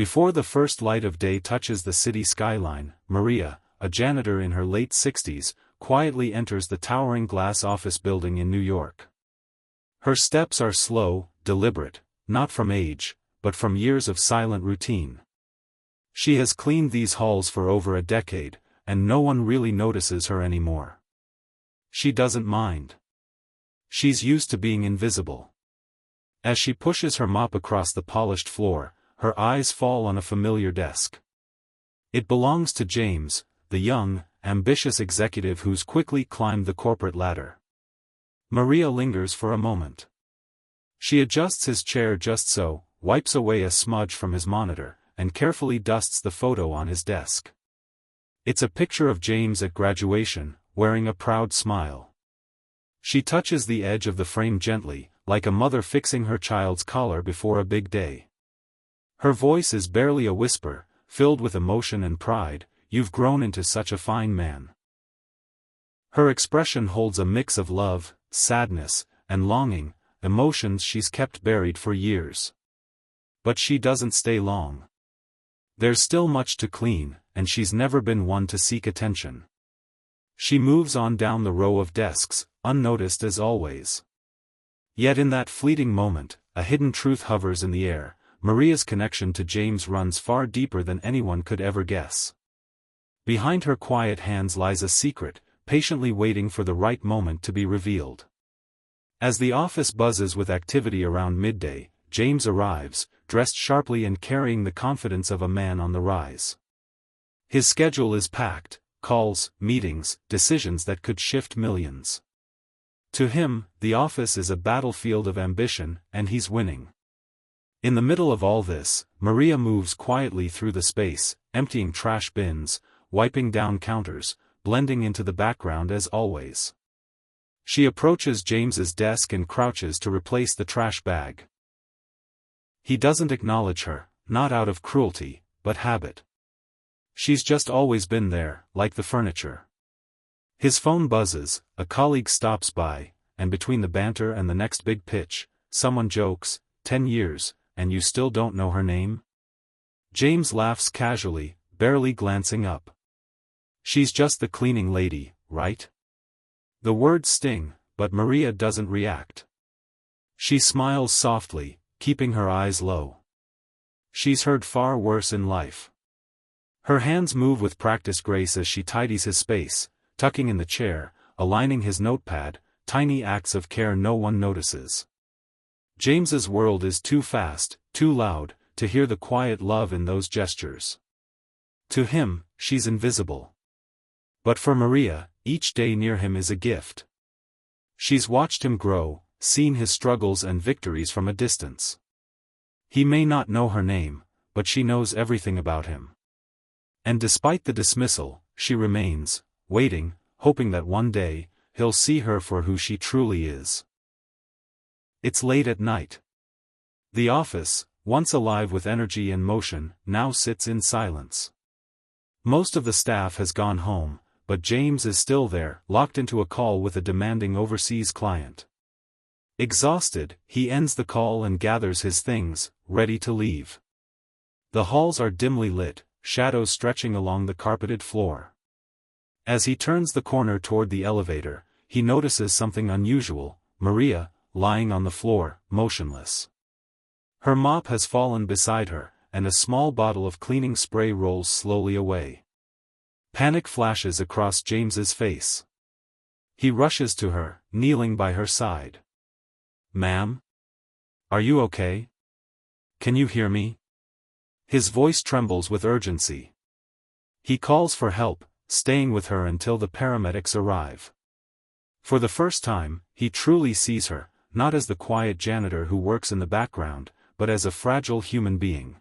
Before the first light of day touches the city skyline, Maria, a janitor in her late 60s, quietly enters the towering glass office building in New York. Her steps are slow, deliberate, not from age, but from years of silent routine. She has cleaned these halls for over a decade, and no one really notices her anymore. She doesn't mind. She's used to being invisible. As she pushes her mop across the polished floor, her eyes fall on a familiar desk. It belongs to James, the young, ambitious executive who's quickly climbed the corporate ladder. Maria lingers for a moment. She adjusts his chair just so, wipes away a smudge from his monitor, and carefully dusts the photo on his desk. It's a picture of James at graduation, wearing a proud smile. She touches the edge of the frame gently, like a mother fixing her child's collar before a big day. Her voice is barely a whisper, filled with emotion and pride. "You've grown into such a fine man." Her expression holds a mix of love, sadness, and longing, emotions she's kept buried for years. But she doesn't stay long. There's still much to clean, and she's never been one to seek attention. She moves on down the row of desks, unnoticed as always. Yet in that fleeting moment, a hidden truth hovers in the air. Maria's connection to James runs far deeper than anyone could ever guess. Behind her quiet hands lies a secret, patiently waiting for the right moment to be revealed. As the office buzzes with activity around midday, James arrives, dressed sharply and carrying the confidence of a man on the rise. His schedule is packed: calls, meetings, decisions that could shift millions. To him, the office is a battlefield of ambition, and he's winning. In the middle of all this, Maria moves quietly through the space, emptying trash bins, wiping down counters, blending into the background as always. She approaches James's desk and crouches to replace the trash bag. He doesn't acknowledge her, not out of cruelty, but habit. She's just always been there, like the furniture. His phone buzzes, a colleague stops by, and between the banter and the next big pitch, someone jokes, 10 years, and you still don't know her name? James laughs casually, barely glancing up. She's just the cleaning lady, right? The words sting, but Maria doesn't react. She smiles softly, keeping her eyes low. She's heard far worse in life. Her hands move with practiced grace as she tidies his space, tucking in the chair, aligning his notepad, tiny acts of care no one notices. James's world is too fast, too loud, to hear the quiet love in those gestures. To him, she's invisible. But for Maria, each day near him is a gift. She's watched him grow, seen his struggles and victories from a distance. He may not know her name, but she knows everything about him. And despite the dismissal, she remains, waiting, hoping that one day, he'll see her for who she truly is. It's late at night. The office, once alive with energy and motion, now sits in silence. Most of the staff has gone home, but James is still there, locked into a call with a demanding overseas client. Exhausted, he ends the call and gathers his things, ready to leave. The halls are dimly lit, shadows stretching along the carpeted floor. As he turns the corner toward the elevator, he notices something unusual: Maria, lying on the floor, motionless. Her mop has fallen beside her, and a small bottle of cleaning spray rolls slowly away. Panic flashes across James's face. He rushes to her, kneeling by her side. "Ma'am? Are you okay? Can you hear me?" His voice trembles with urgency. He calls for help, staying with her until the paramedics arrive. For the first time, he truly sees her, not as the quiet janitor who works in the background, but as a fragile human being.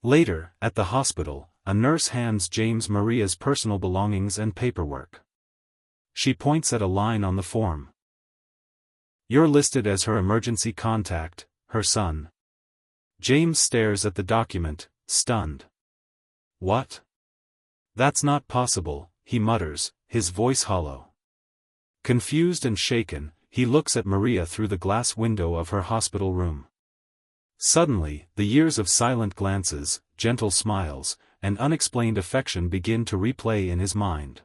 Later, at the hospital, a nurse hands James Maria's personal belongings and paperwork. She points at a line on the form. "You're listed as her emergency contact, her son." James stares at the document, stunned. "What? That's not possible," he mutters, his voice hollow. Confused and shaken, he looks at Maria through the glass window of her hospital room. Suddenly, the years of silent glances, gentle smiles, and unexplained affection begin to replay in his mind.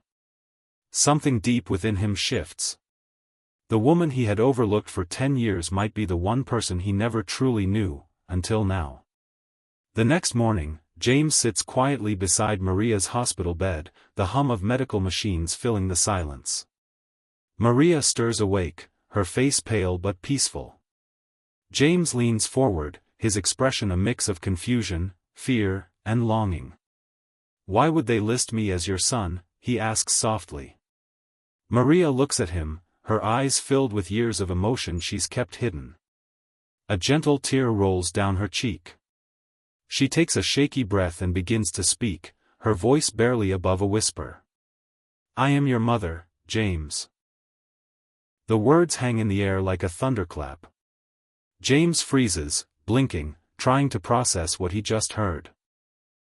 Something deep within him shifts. The woman he had overlooked for 10 years might be the one person he never truly knew, until now. The next morning, James sits quietly beside Maria's hospital bed, the hum of medical machines filling the silence. Maria stirs awake, her face pale but peaceful. James leans forward, his expression a mix of confusion, fear, and longing. "Why would they list me as your son?" he asks softly. Maria looks at him, her eyes filled with years of emotion she's kept hidden. A gentle tear rolls down her cheek. She takes a shaky breath and begins to speak, her voice barely above a whisper. "I am your mother, James." The words hang in the air like a thunderclap. James freezes, blinking, trying to process what he just heard.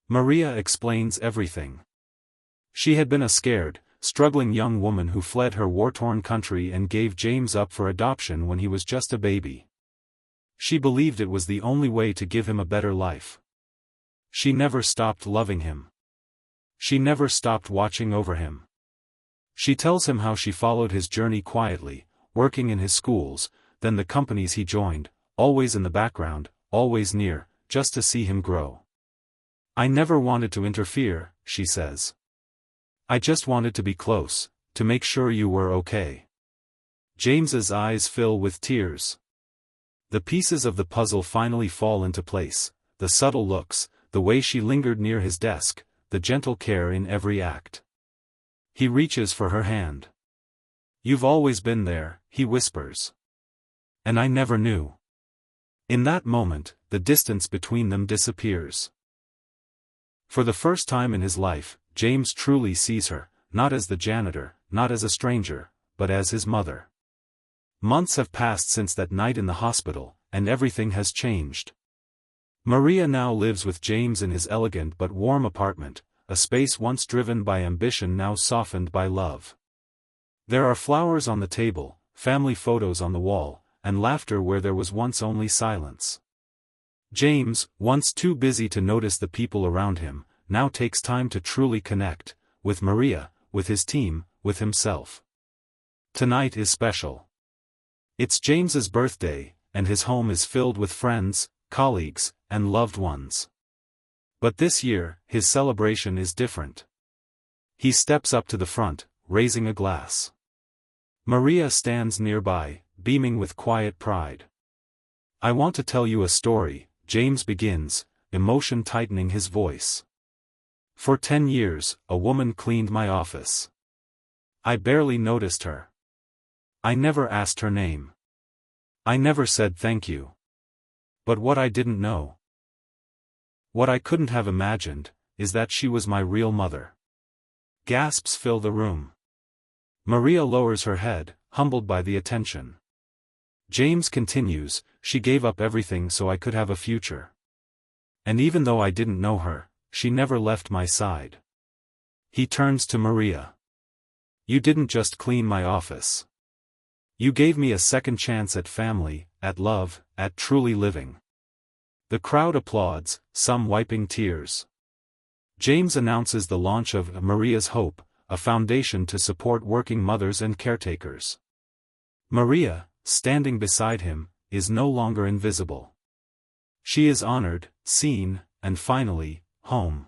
Maria explains everything. She had been a scared, struggling young woman who fled her war-torn country and gave James up for adoption when he was just a baby. She believed it was the only way to give him a better life. She never stopped loving him. She never stopped watching over him. She tells him how she followed his journey quietly, working in his schools, then the companies he joined, always in the background, always near, just to see him grow. "I never wanted to interfere," she says. "I just wanted to be close, to make sure you were okay." James's eyes fill with tears. The pieces of the puzzle finally fall into place, the subtle looks, the way she lingered near his desk, the gentle care in every act. He reaches for her hand. "You've always been there," he whispers. "And I never knew." In that moment, the distance between them disappears. For the first time in his life, James truly sees her, not as the janitor, not as a stranger, but as his mother. Months have passed since that night in the hospital, and everything has changed. Maria now lives with James in his elegant but warm apartment, a space once driven by ambition now softened by love. There are flowers on the table, family photos on the wall, and laughter where there was once only silence. James, once too busy to notice the people around him, now takes time to truly connect, with Maria, with his team, with himself. Tonight is special. It's James's birthday, and his home is filled with friends, colleagues, and loved ones. But this year, his celebration is different. He steps up to the front, raising a glass. Maria stands nearby, beaming with quiet pride. "I want to tell you a story," James begins, emotion tightening his voice. "For 10 years, a woman cleaned my office. I barely noticed her. I never asked her name. I never said thank you. But what I didn't know, what I couldn't have imagined, is that she was my real mother." Gasps fill the room. Maria lowers her head, humbled by the attention. James continues, "She gave up everything so I could have a future. And even though I didn't know her, she never left my side." He turns to Maria. "You didn't just clean my office. You gave me a second chance at family, at love, at truly living." The crowd applauds, some wiping tears. James announces the launch of Maria's Hope, a foundation to support working mothers and caretakers. Maria, standing beside him, is no longer invisible. She is honored, seen, and finally, home.